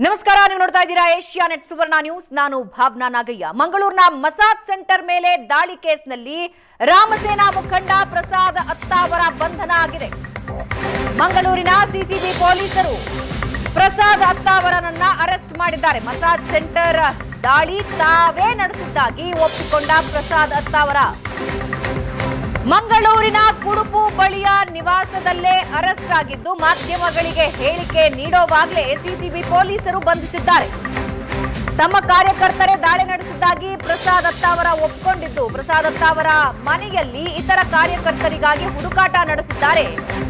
ನಮಸ್ಕಾರ, ನೀವು ನೋಡ್ತಾ ಇದ್ದೀರಾ ಏಷ್ಯಾನೆಟ್ ಸುವರ್ಣ ನ್ಯೂಸ್. ನಾನು ಭಾವನಾ ನಾಗಯ್ಯ. ಮಂಗಳೂರಿನ ಮಸಾಜ್ ಸೆಂಟರ್ ಮೇಲೆ ದಾಳಿ ಕೇಸ್ನಲ್ಲಿ ರಾಮಸೇನಾ ಮುಖಂಡ ಪ್ರಸಾದ್ ಅತ್ತಾವರ ಬಂಧನ ಆಗಿದೆ. ಮಂಗಳೂರಿನ ಸಿಸಿಬಿ ಪೊಲೀಸರು ಪ್ರಸಾದ್ ಅತ್ತಾವರನನ್ನ ಅರೆಸ್ಟ್ ಮಾಡಿದ್ದಾರೆ. ಮಸಾಜ್ ಸೆಂಟರ್ ದಾಳಿ ತಾವೇ ನಡೆಸಿದ್ದಾಗಿ ಒಪ್ಪಿಕೊಂಡ ಪ್ರಸಾದ್ ಅತ್ತಾವರ ಮಂಗಳೂರಿನ ಕುಡುಪು ಬಳಿಯ ನಿವಾಸದಲ್ಲೇ ಅರೆಸ್ಟ್ ಆಗಿದ್ದು, ಮಾಧ್ಯಮಗಳಿಗೆ ಹೇಳಿಕೆ ನೀಡುವಾಗಲೇ ಸಿಸಿಬಿ ಪೊಲೀಸರು ಬಂಧಿಸಿದ್ದಾರೆ. ತಮ್ಮ ಕಾರ್ಯಕರ್ತರೇ ದಾಳಿ ನಡೆಸಿದ್ದಾಗಿ ಪ್ರಸಾದ್ ಅತ್ತಾವರ ಒಪ್ಪಿಕೊಂಡಿದ್ದು, ಪ್ರಸಾದ್ ಅತ್ತಾವರ ಮನೆಯಲ್ಲಿ ಇತರ ಕಾರ್ಯಕರ್ತರಿಗಾಗಿ ಹುಡುಕಾಟ ನಡೆಸಿದ್ದಾರೆ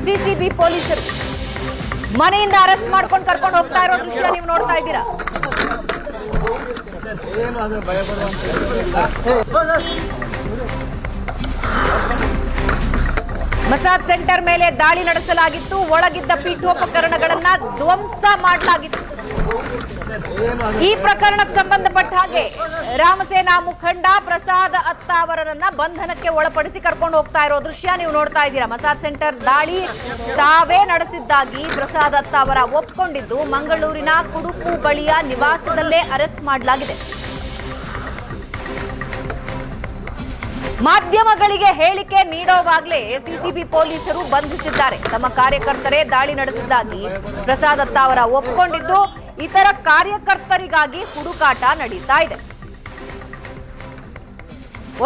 ಸಿಸಿಬಿ ಪೊಲೀಸರು. ಮನೆಯಿಂದ ಅರೆಸ್ಟ್ ಮಾಡ್ಕೊಂಡು ಕರ್ಕೊಂಡು ಹೋಗ್ತಾ ಇರೋ ದೃಶ್ಯ ನೀವು ನೋಡ್ತಾ ಇದ್ದೀರಾ. ಮಸಾಜ್ ಸೆಂಟರ್ ಮೇಲೆ ದಾಳಿ ನಡೆಸಲಾಗಿತ್ತು. ಒಳಗಿದ್ದ ಪೀಠೋಪಕರಣಗಳನ್ನ ಧ್ವಂಸ ಮಾಡಲಾಗಿತ್ತು. ಈ ಪ್ರಕರಣಕ್ಕೆ ಸಂಬಂಧಪಟ್ಟ ಹಾಗೆ ರಾಮಸೇನಾ ಮುಖಂಡ ಪ್ರಸಾದ್ ಅತ್ತಾವರನ್ನ ಬಂಧನಕ್ಕೆ ಒಳಪಡಿಸಿ ಕರ್ಕೊಂಡು ಹೋಗ್ತಾ ಇರೋ ದೃಶ್ಯ ನೀವು ನೋಡ್ತಾ ಇದ್ದೀರಾ. ಮಸಾಜ್ ಸೆಂಟರ್ ದಾಳಿ ತಾವೇ ನಡೆಸಿದ್ದಾಗಿ ಪ್ರಸಾದ್ ಅತ್ತಾವರ ಒಪ್ಪಿಕೊಂಡಿದ್ದು, ಮಂಗಳೂರಿನ ಕುಡುಪು ಬಳಿಯ ನಿವಾಸದಲ್ಲೇ ಅರೆಸ್ಟ್ ಮಾಡಲಾಗಿದೆ. ಮಾಧ್ಯಮಗಳಿಗೆ ಹೇಳಿಕೆ ನೀಡುವಾಗಲೇ ಸಿಸಿಬಿ ಪೊಲೀಸರು ಬಂಧಿಸಿದ್ದಾರೆ. ತಮ್ಮ ಕಾರ್ಯಕರ್ತರೇ ದಾಳಿ ನಡೆಸಿದ್ದಾಗಿ ಪ್ರಸಾದ್ ಅತ್ತಾವರ ಒಪ್ಪಿಕೊಂಡಿದ್ದು, ಇತರ ಕಾರ್ಯಕರ್ತರಿಗಾಗಿ ಹುಡುಕಾಟ ನಡೀತಾ ಇದೆ.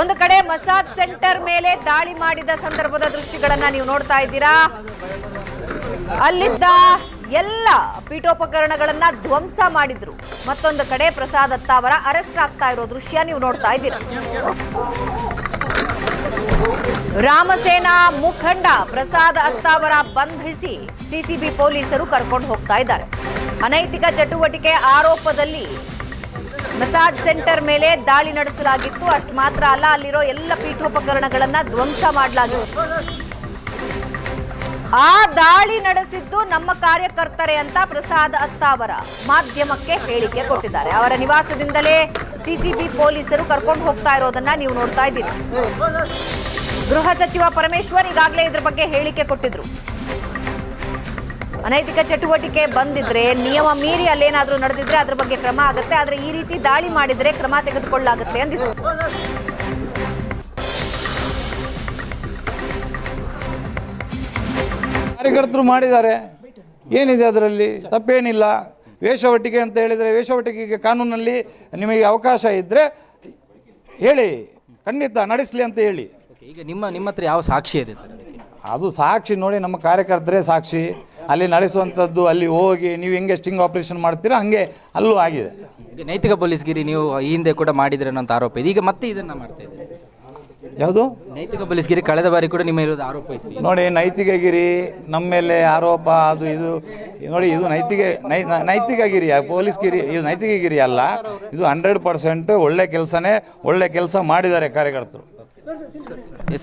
ಒಂದು ಕಡೆ ಮಸಾಜ್ ಸೆಂಟರ್ ಮೇಲೆ ದಾಳಿ ಮಾಡಿದ ಸಂದರ್ಭದ ದೃಶ್ಯಗಳನ್ನ ನೀವು ನೋಡ್ತಾ ಇದ್ದೀರಾ. ಅಲ್ಲಿದ್ದ ಎಲ್ಲ ಪೀಠೋಪಕರಣಗಳನ್ನ ಧ್ವಂಸ ಮಾಡಿದ್ರು. ಮತ್ತೊಂದು ಕಡೆ ಪ್ರಸಾದ್ ಅತ್ತಾವರ ಅರೆಸ್ಟ್ ಆಗ್ತಾ ಇರೋ ದೃಶ್ಯ ನೀವು ನೋಡ್ತಾ ಇದ್ದೀರಾ. ರಾಮಸೇನಾ ಮುಖಂಡ ಪ್ರಸಾದ್ ಅತ್ತಾವರ ಬಂಧಿಸಿ ಸಿಸಿಬಿ ಪೊಲೀಸರು ಕರ್ಕೊಂಡು ಹೋಗ್ತಾ ಇದ್ದಾರೆ. ಅನೈತಿಕ ಚಟುವಟಿಕೆ ಆರೋಪದಲ್ಲಿ ಮಸಾಜ್ ಸೆಂಟರ್ ಮೇಲೆ ದಾಳಿ ನಡೆಸಲಾಗಿತ್ತು. ಅಷ್ಟು ಮಾತ್ರ ಅಲ್ಲ, ಅಲ್ಲಿರೋ ಎಲ್ಲ ಪೀಠೋಪಕರಣಗಳನ್ನ ಧ್ವಂಸ ಮಾಡಲಾಗಿತ್ತು. ಆ ದಾಳಿ ನಡೆಸಿದ್ದು ನಮ್ಮ ಕಾರ್ಯಕರ್ತರೇ ಅಂತ ಪ್ರಸಾದ್ ಅತ್ತಾವರ ಮಾಧ್ಯಮಕ್ಕೆ ಹೇಳಿಕೆ ಕೊಟ್ಟಿದ್ದಾರೆ. ಅವರ ನಿವಾಸದಿಂದಲೇ ಸಿಸಿಬಿ ಪೊಲೀಸರು ಕರ್ಕೊಂಡು ಹೋಗ್ತಾ ಇರೋದನ್ನ ನೀವು ನೋಡ್ತಾ ಇದ್ದೀರಿ. ಗೃಹ ಸಚಿವ ಪರಮೇಶ್ವರ್ ಈಗಾಗಲೇ ಇದ್ರ ಬಗ್ಗೆ ಹೇಳಿಕೆ ಕೊಟ್ಟಿದ್ರು. ಅನೈತಿಕ ಚಟುವಟಿಕೆ ಬಂದಿದ್ರೆ, ನಿಯಮ ಮೀರಿ ಅಲ್ಲೇನಾದ್ರೂ ನಡೆದಿದ್ರೆ ಅದ್ರ ಬಗ್ಗೆ ಕ್ರಮ ಆಗುತ್ತೆ, ಆದ್ರೆ ಈ ರೀತಿ ದಾಳಿ ಮಾಡಿದ್ರೆ ಕ್ರಮ ತೆಗೆದುಕೊಳ್ಳಲಾಗುತ್ತೆ ಅಂದಿದ್ರು. ಕಾರ್ಯಕರ್ತರು ಮಾಡಿದ್ದಾರೆ, ಏನಿದೆ ಅದರಲ್ಲಿ ತಪ್ಪೇನಿಲ್ಲ. ವೇಷವಟಿಕೆ ಅಂತ ಹೇಳಿದರೆ, ವೇಷವಟಿಕೆಗೆ ಕಾನೂನಲ್ಲಿ ನಿಮಗೆ ಅವಕಾಶ ಇದ್ದರೆ ಹೇಳಿ, ಖಂಡಿತ ನಡೆಸಲಿ ಅಂತ ಹೇಳಿ. ಈಗ ನಿಮ್ಮ ಹತ್ರ ಯಾವ ಸಾಕ್ಷಿ ಇದೆ ಸರ್? ಅದು ಸಾಕ್ಷಿ ನೋಡಿ, ನಮ್ಮ ಕಾರ್ಯಕರ್ತರೇ ಸಾಕ್ಷಿ. ಅಲ್ಲಿ ನಡೆಸುವಂಥದ್ದು, ಅಲ್ಲಿ ಹೋಗಿ ನೀವು ಹೆಂಗೆ ಸ್ಟಿಂಗ್ ಆಪರೇಷನ್ ಮಾಡ್ತೀರಾ ಹಂಗೆ ಅಲ್ಲೂ ಆಗಿದೆ. ಈಗ ನೈತಿಕ ಪೊಲೀಸ್ಗಿರಿ ನೀವು ಈ ಹಿಂದೆ ಕೂಡ ಮಾಡಿದ್ರೆ ಅನ್ನೋ ಆರೋಪ ಇದೆ. ಈಗ ಮತ್ತೆ ಇದನ್ನ ಮಾಡ್ತಾ ಇದ್ದೀರಿ. ಯಾವುದು ನೈತಿಕ ಪೊಲೀಸ್ಗಿರಿ? ಕಳೆದ ಬಾರಿ ಕೂಡ ನಿಮ್ಮ ಇರೋದು ಆರೋಪ ಇದೆ ನೋಡಿ. ನೈತಿಕಗಿರಿ ನಮ್ಮ ಮೇಲೆ ಆರೋಪ, ಅದು ಇದು ನೋಡಿ. ಇದು ನೈತಿಕಗಿರಿ, ಪೊಲೀಸ್ಗಿರಿ, ಇದು ನೈತಿಕಗಿರಿ ಅಲ್ಲ. ಇದು 100% ಒಳ್ಳೆ ಕೆಲಸನೇ, ಒಳ್ಳೆ ಕೆಲಸ ಮಾಡಿದ್ದಾರೆ ಕಾರ್ಯಕರ್ತರು.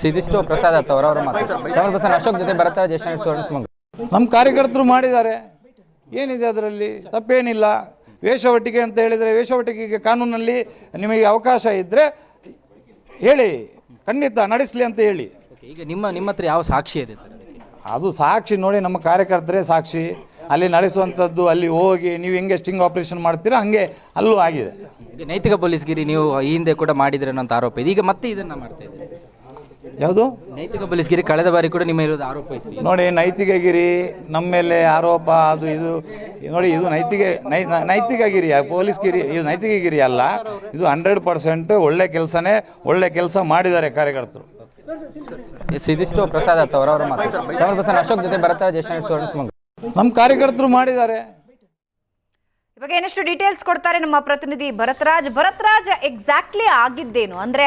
ಇದಿಷ್ಟು ಪ್ರಸಾದ್ ಅತ್ತಾವರ ಅವರ ಮಾತು. ಚಂದ್ರಪ್ರಸಾದ್ ಅಶೋಕ್ ಜೊತೆ ಬರತಾ ನಮ್ಮ ಕಾರ್ಯಕರ್ತರು ಮಾಡಿದ್ದಾರೆ, ಏನಿದೆ ಅದರಲ್ಲಿ ತಪ್ಪೇನಿಲ್ಲ. ವೇಷವಟಿಕೆ ಅಂತ ಹೇಳಿದರೆ, ವೇಷವಟಿಕೆಗೆ ಕಾನೂನಲ್ಲಿ ನಿಮಗೆ ಅವಕಾಶ ಇದ್ದರೆ ಹೇಳಿ, ಖಂಡಿತ ನಡೆಸಲಿ ಅಂತ ಹೇಳಿ. ಈಗ ನಿಮ್ಮ ಹತ್ರ ಯಾವ ಸಾಕ್ಷಿ ಇದೆ ಸರ್? ಅದು ಸಾಕ್ಷಿ ನೋಡಿ, ನಮ್ಮ ಕಾರ್ಯಕರ್ತರೇ ಸಾಕ್ಷಿ. ಅಲ್ಲಿ ನಡೆಸುವಂಥದ್ದು, ಅಲ್ಲಿ ಹೋಗಿ ನೀವು ಹೆಂಗೆ ಸ್ಟಿಂಗ್ ಆಪರೇಷನ್ ಮಾಡ್ತೀರಾ ಹಂಗೆ ಅಲ್ಲೂ ಆಗಿದೆ. ಈಗ ನೈತಿಕ ಪೊಲೀಸ್ಗಿರಿ ನೀವು ಈ ಹಿಂದೆ ಕೂಡ ಮಾಡಿದ್ರೆ ಅನ್ನೋ ಆರೋಪ ಇದೆ. ಈಗ ಮತ್ತೆ ಇದನ್ನ ಮಾಡ್ತಾ ಇದ್ದೀರಿ. ಯಾವುದು ನೈತಿಕ ಪೊಲೀಸ್ಗಿರಿ? ಕಳೆದ ಬಾರಿ ಕೂಡ ನಿಮ್ಮ ಇರೋದು ಆರೋಪ ಇದೆ ನೋಡಿ. ನೈತಿಕಗಿರಿ ನಮ್ಮ ಮೇಲೆ ಆರೋಪ, ಅದು ಇದು ನೋಡಿ. ಇದು ನೈತಿಕಗಿರಿ, ಪೊಲೀಸ್ಗಿರಿ, ಇದು ನೈತಿಕಗಿರಿ ಅಲ್ಲ. ಇದು 100% ಒಳ್ಳೆ ಕೆಲಸನೇ, ಒಳ್ಳೆ ಕೆಲಸ ಮಾಡಿದ್ದಾರೆ ಕಾರ್ಯಕರ್ತರು. ಇದಿಷ್ಟು ಪ್ರಸಾದ್ ಅತ್ತಾವರ ಅವರ ಮಾತು. ಚಂದ್ರಪ್ರಸಾದ್ ಅಶೋಕ್ ಜೊತೆ ಬರತಾ ನಮ್ಮ ಕಾರ್ಯಕರ್ತರು ಮಾಡಿದ್ದಾರೆ. ಇವಾಗ ಏನಷ್ಟು ಡೀಟೇಲ್ಸ್ ಕೊಡ್ತಾರೆ ನಮ್ಮ ಪ್ರತಿನಿಧಿ ಭರತ್ರಾಜ್. ಎಕ್ಸಾಕ್ಟ್ಲಿ ಆಗಿದ್ದೇನು ಅಂದ್ರೆ,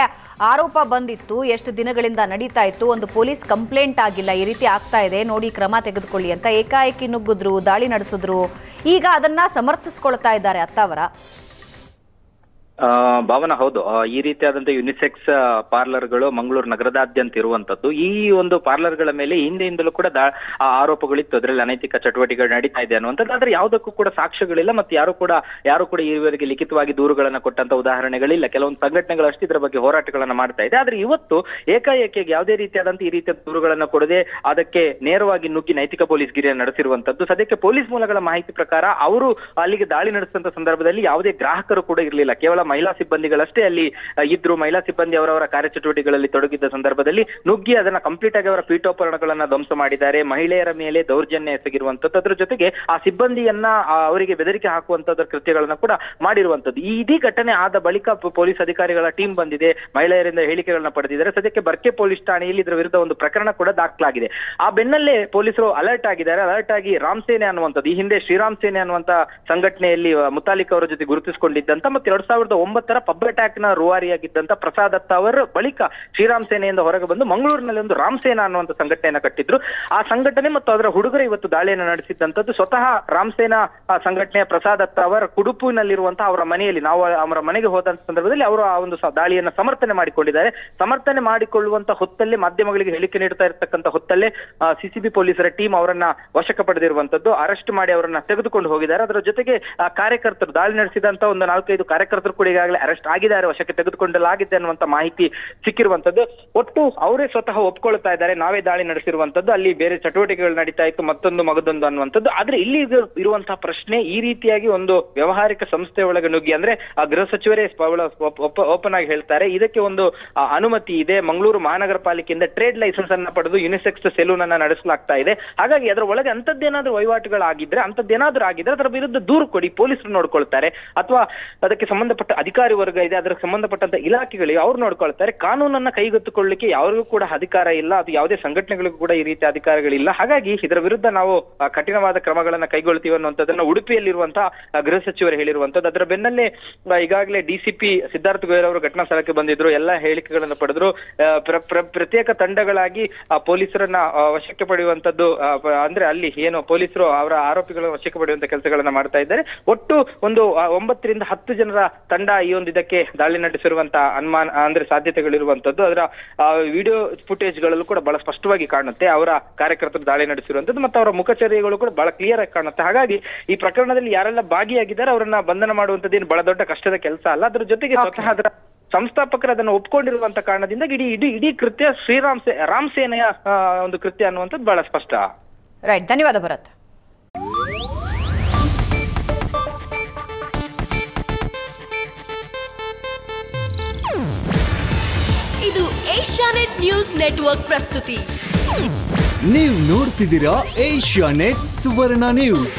ಆರೋಪ ಬಂದಿತ್ತು, ಎಷ್ಟು ದಿನಗಳಿಂದ ನಡೀತಾ ಇತ್ತು, ಒಂದು ಪೊಲೀಸ್ ಕಂಪ್ಲೇಂಟ್ ಆಗಿಲ್ಲ, ಈ ರೀತಿ ಆಗ್ತಾ ಇದೆ ನೋಡಿ ಕ್ರಮ ತೆಗೆದುಕೊಳ್ಳಿ ಅಂತ ಏಕಾಏಕಿ ನುಗ್ಗಿದ್ರು, ದಾಳಿ ನಡೆಸಿದ್ರು. ಈಗ ಅದನ್ನ ಸಮರ್ಥಿಸ್ಕೊಳ್ತಾ ಇದ್ದಾರೆ ಅತ್ತಾವರ. ಭಾವನ ಹೌದು, ಈ ರೀತಿಯಾದಂತಹ ಯುನಿಸೆಕ್ಸ್ ಪಾರ್ಲರ್ಗಳು ಮಂಗಳೂರು ನಗರದಾದ್ಯಂತ ಇರುವಂತದ್ದು. ಈ ಒಂದು ಪಾರ್ಲರ್ಗಳ ಮೇಲೆ ಹಿಂದೆಯಿಂದಲೂ ಕೂಡ ಆರೋಪಗಳಿತ್ತು, ಅದರಲ್ಲಿ ಅನೈತಿಕ ಚಟುವಟಿಕೆಗಳು ನಡೀತಾ ಇದೆ ಅನ್ನುವಂಥದ್ದು. ಆದ್ರೆ ಯಾವುದಕ್ಕೂ ಕೂಡ ಸಾಕ್ಷ್ಯಗಳಿಲ್ಲ, ಮತ್ತೆ ಯಾರು ಕೂಡ ಈವರೆಗೆ ಲಿಖಿತವಾಗಿ ದೂರುಗಳನ್ನ ಕೊಟ್ಟಂತ ಉದಾಹರಣೆಗಳಿಲ್ಲ. ಕೆಲವೊಂದು ಸಂಘಟನೆಗಳು ಅಷ್ಟೇ ಇದರ ಬಗ್ಗೆ ಹೋರಾಟಗಳನ್ನ ಮಾಡ್ತಾ ಇದೆ. ಆದ್ರೆ ಇವತ್ತು ಏಕಾಏಕಿಯಾಗಿ ಯಾವುದೇ ರೀತಿಯಾದಂತಹ ಈ ರೀತಿಯ ದೂರುಗಳನ್ನ ಕೊಡದೆ ಅದಕ್ಕೆ ನೇರವಾಗಿ ನುಗ್ಗಿ ನೈತಿಕ ಪೊಲೀಸ್ ಗಿರಿಯನ್ನು ನಡೆಸಿರುವಂತದ್ದು. ಸದ್ಯಕ್ಕೆ ಪೊಲೀಸ್ ಮೂಲಗಳ ಮಾಹಿತಿ ಪ್ರಕಾರ ಅವರು ಅಲ್ಲಿಗೆ ದಾಳಿ ನಡೆಸಿದಂತ ಸಂದರ್ಭದಲ್ಲಿ ಯಾವುದೇ ಗ್ರಾಹಕರು ಕೂಡ ಇರಲಿಲ್ಲ, ಕೇವಲ ಮಹಿಳಾ ಸಿಬ್ಬಂದಿಗಳಷ್ಟೇ ಅಲ್ಲಿ ಇದ್ರು. ಮಹಿಳಾ ಸಿಬ್ಬಂದಿ ಅವರವರ ಕಾರ್ಯಚಟುವಟಿಕೆಗಳಲ್ಲಿ ತೊಡಗಿದ್ದ ಸಂದರ್ಭದಲ್ಲಿ ನುಗ್ಗಿ ಅದನ್ನ ಕಂಪ್ಲೀಟ್ ಆಗಿ ಅವರ ಪೀಠೋಪಕರಣಗಳನ್ನ ಧ್ವಂಸ ಮಾಡಿದ್ದಾರೆ. ಮಹಿಳೆಯರ ಮೇಲೆ ದೌರ್ಜನ್ಯ ಎಸಗಿರುವಂತದ್ದು, ಅದರ ಜೊತೆಗೆ ಆ ಸಿಬ್ಬಂದಿಯನ್ನ ಅವರಿಗೆ ಬೆದರಿಕೆ ಹಾಕುವಂತದ್ರ ಕೃತ್ಯಗಳನ್ನ ಕೂಡ ಮಾಡಿರುವಂತದ್ದು. ಈ ಇಡೀ ಘಟನೆ ಆದ ಬಳಿಕ ಪೊಲೀಸ್ ಅಧಿಕಾರಿಗಳ ಟೀಮ್ ಬಂದಿದೆ, ಮಹಿಳೆಯರಿಂದ ಹೇಳಿಕೆಗಳನ್ನ ಪಡೆದಿದ್ದಾರೆ. ಸದ್ಯಕ್ಕೆ ಬರ್ಕೆ ಪೊಲೀಸ್ ಠಾಣೆಯಲ್ಲಿ ಇದರ ವಿರುದ್ಧ ಒಂದು ಪ್ರಕರಣ ಕೂಡ ದಾಖಲಾಗಿದೆ. ಆ ಬೆನ್ನಲ್ಲೇ ಪೊಲೀಸರು ಅಲರ್ಟ್ ಆಗಿದ್ದಾರೆ. ಅಲರ್ಟ್ ಆಗಿ ರಾಮ್ ಸೇನೆ ಅನ್ನುವಂಥದ್ದು, ಈ ಹಿಂದೆ ಶ್ರೀರಾಮ್ ಸೇನೆ ಅನ್ನುವಂತ ಸಂಘಟನೆಯಲ್ಲಿ ಮುತಾಲಿಕ್ ಅವರ ಜೊತೆ ಗುರುತಿಸಿಕೊಂಡಿದ್ದಂತ ಮತ್ತೆ 2001 ಪಬ್ ಅಟ್ಯಾಕ್ ನ ರೂವಾರಿಯಾಗಿದ್ದಂತ ಪ್ರಸಾದ್ ದತ್ತ ಅವರು ಬಳಿಕ ಶ್ರೀರಾಮ್ ಸೇನೆಯಿಂದ ಹೊರಗೆ ಬಂದು ಮಂಗಳೂರಿನಲ್ಲಿ ಒಂದು ರಾಮ್ ಸೇನಾ ಅನ್ನುವಂತ ಸಂಘಟನೆಯನ್ನ ಕಟ್ಟಿದ್ರು. ಆ ಸಂಘಟನೆ ಮತ್ತು ಅದರ ಹುಡುಗರು ಇವತ್ತು ದಾಳಿಯನ್ನು ನಡೆಸಿದ್ದಂಥದ್ದು ಸ್ವತಃ ರಾಮ್ ಸೇನಾ ಸಂಘಟನೆಯ ಪ್ರಸಾದ್ ದತ್ತ ಅವರ ಕುಡುಪುನಲ್ಲಿರುವಂತಹ ಅವರ ಮನೆಯಲ್ಲಿ ನಾವು ಅವರ ಮನೆಗೆ ಹೋದಂತ ಸಂದರ್ಭದಲ್ಲಿ ಅವರು ಆ ಒಂದು ದಾಳಿಯನ್ನ ಸಮರ್ಥನೆ ಮಾಡಿಕೊಂಡಿದ್ದಾರೆ. ಸಮರ್ಥನೆ ಮಾಡಿಕೊಳ್ಳುವಂತ ಹೊತ್ತಲ್ಲೇ, ಮಾಧ್ಯಮಗಳಿಗೆ ಹೇಳಿಕೆ ನೀಡ್ತಾ ಇರತಕ್ಕಂತ ಹೊತ್ತಲ್ಲೇ ಸಿಸಿಬಿ ಪೊಲೀಸರ ಟೀಮ್ ಅವರನ್ನ ವಶಕ್ಕೆ ಪಡೆದಿರುವಂತದ್ದು, ಅರೆಸ್ಟ್ ಮಾಡಿ ಅವರನ್ನ ತೆಗೆದುಕೊಂಡು ಹೋಗಿದ್ದಾರೆ. ಅದರ ಜೊತೆಗೆ ಕಾರ್ಯಕರ್ತರು, ದಾಳಿ ನಡೆಸಿದಂತ ಒಂದು 4-5 ಕಾರ್ಯಕರ್ತರು ಕೂಡ ಈಗಾಗಲೇ ಅರೆಸ್ಟ್ ಆಗಿದ್ದಾರೆ, ವಶಕ್ಕೆ ತೆಗೆದುಕೊಳ್ಳಲಾಗಿದೆ ಅನ್ನುವಂತ ಮಾಹಿತಿ ಸಿಕ್ಕಿರುವಂತದ್ದು. ಒಟ್ಟು ಅವರೇ ಸ್ವತಃ ಒಪ್ಕೊಳ್ತಾ ಇದ್ದಾರೆ, ನಾವೇ ದಾಳಿ ನಡೆಸಿರುವಂತದ್ದು, ಅಲ್ಲಿ ಬೇರೆ ಚಟುವಟಿಕೆಗಳು ನಡೀತಾ ಇತ್ತು, ಮತ್ತೊಂದು ಮಗದೊಂದು ಅನ್ನುವಂಥದ್ದು. ಆದ್ರೆ ಇಲ್ಲಿ ಇರುವಂತಹ ಪ್ರಶ್ನೆ, ಈ ರೀತಿಯಾಗಿ ಒಂದು ವ್ಯವಹಾರಿಕ ಸಂಸ್ಥೆ ಒಳಗೆ ನುಗ್ಗಿ, ಅಂದ್ರೆ ಆ ಗೃಹ ಸಚಿವರೇ ಓಪನ್ ಆಗಿ ಹೇಳ್ತಾರೆ, ಇದಕ್ಕೆ ಒಂದು ಅನುಮತಿ ಇದೆ, ಮಂಗಳೂರು ಮಹಾನಗರ ಪಾಲಿಕೆಯಿಂದ ಟ್ರೇಡ್ ಲೈಸೆನ್ಸ್ ಅನ್ನ ಪಡೆದು ಯುನಿಸೆಕ್ಸ್ ಸೆಲೂನ್ ಅನ್ನ ನಡೆಸಲಾಗ್ತಾ ಇದೆ. ಹಾಗಾಗಿ ಅದರ ಒಳಗೆ ಅಂತದ್ದೇನಾದ್ರೂ ವಹಿವಾಟುಗಳಾಗಿದ್ರೆ, ಅಂತದ್ದೇನಾದ್ರೂ ಆಗಿದ್ರೆ ಅದರ ವಿರುದ್ಧ ದೂರು ಕೊಡಿ, ಪೊಲೀಸರು ನೋಡ್ಕೊಳ್ತಾರೆ, ಅಥವಾ ಅದಕ್ಕೆ ಸಂಬಂಧಪಟ್ಟ ಅಧಿಕಾರಿ ವರ್ಗ ಇದೆ, ಅದಕ್ಕೆ ಸಂಬಂಧಪಟ್ಟಂತ ಇಲಾಖೆಗಳಿಗೆ ಅವ್ರು ನೋಡ್ಕೊಳ್ತಾರೆ. ಕಾನೂನನ್ನ ಕೈಗೆತ್ತಿಕೊಳ್ಳಲಿಕ್ಕೆ ಯಾರಿಗೂ ಕೂಡ ಅಧಿಕಾರ ಇಲ್ಲ, ಅದು ಯಾವುದೇ ಸಂಘಟನೆಗಳಿಗೂ ಕೂಡ ಈ ರೀತಿ ಅಧಿಕಾರಗಳಿಲ್ಲ. ಹಾಗಾಗಿ ಇದರ ವಿರುದ್ಧ ನಾವು ಕಠಿಣವಾದ ಕ್ರಮಗಳನ್ನ ಕೈಗೊಳ್ತೀವಿ ಅನ್ನುವಂಥದ್ದನ್ನ ಉಡುಪಿಯಲ್ಲಿರುವಂತಹ ಗೃಹ ಸಚಿವರು ಹೇಳಿರುವಂತದ್ದು. ಅದರ ಬೆನ್ನಲ್ಲೇ ಈಗಾಗಲೇ ಡಿಸಿಪಿ ಸಿದ್ಧಾರ್ಥ ಗೋಯಲ್ ಅವರು ಘಟನಾ ಸ್ಥಳಕ್ಕೆ ಬಂದಿದ್ರು, ಎಲ್ಲ ಹೇಳಿಕೆಗಳನ್ನು ಪಡೆದ್ರು. ಪ್ರತ್ಯೇಕ ತಂಡಗಳಾಗಿ ಪೊಲೀಸರನ್ನ ವಶಕ್ಕೆ ಪಡೆಯುವಂತದ್ದು, ಅಂದ್ರೆ ಅಲ್ಲಿ ಏನು ಪೊಲೀಸರು ಅವರ ಆರೋಪಿಗಳನ್ನು ವಶಕ್ಕೆ ಪಡೆಯುವಂತ ಕೆಲಸಗಳನ್ನ ಮಾಡ್ತಾ ಇದ್ದಾರೆ. ಒಟ್ಟು ಒಂದು 9 ರಿಂದ 10 ಜನರ ತಂಡ ಈ ಒಂದು ಇದಕ್ಕೆ ದಾಳಿ ನಡೆಸಿರುವಂತಹ ಅನುಮಾನ, ಅಂದ್ರೆ ಸಾಧ್ಯತೆಗಳಿರುವಂತದ್ದು. ಅದರ ವಿಡಿಯೋ ಫುಟೇಜ್ ಗಳಲ್ಲೂ ಕೂಡ ಬಹಳ ಸ್ಪಷ್ಟವಾಗಿ ಕಾಣುತ್ತೆ ಅವರ ಕಾರ್ಯಕರ್ತರು ದಾಳಿ ನಡೆಸಿರುವಂತದ್ದು, ಮತ್ತು ಅವರ ಮುಖಚರ್ಯೆಗಳು ಕೂಡ ಬಹಳ ಕ್ಲಿಯರ್ ಆಗಿ ಕಾಣುತ್ತೆ. ಹಾಗಾಗಿ ಈ ಪ್ರಕರಣದಲ್ಲಿ ಯಾರೆಲ್ಲ ಭಾಗಿಯಾಗಿದ್ದಾರೆ ಅವರನ್ನ ಬಂಧನ ಮಾಡುವಂತದ್ದೇನು ಬಹಳ ದೊಡ್ಡ ಕಷ್ಟದ ಕೆಲಸ ಅಲ್ಲ. ಅದರ ಜೊತೆಗೆ ಸ್ವತಃ ಅದರ ಸಂಸ್ಥಾಪಕರು ಅದನ್ನು ಒಪ್ಕೊಂಡಿರುವಂತ ಕಾರಣದಿಂದ ಇಡೀ ಕೃತ್ಯ ರಾಮ್ ಸೇನೆಯ ಒಂದು ಕೃತ್ಯ ಅನ್ನುವಂಥದ್ದು ಬಹಳ ಸ್ಪಷ್ಟ. ರೈಟ್, ಧನ್ಯವಾದ ಭರತ್. ಇದು ಏಷ್ಯಾನೆಟ್ ನ್ಯೂಸ್ ನೆಟ್ವರ್ಕ್ ಪ್ರಸ್ತುತಿ. ನೀವು ನೋಡ್ತಿದ್ದೀರಾ ಏಷ್ಯಾನೆಟ್ ಸುವರ್ಣ ನ್ಯೂಸ್.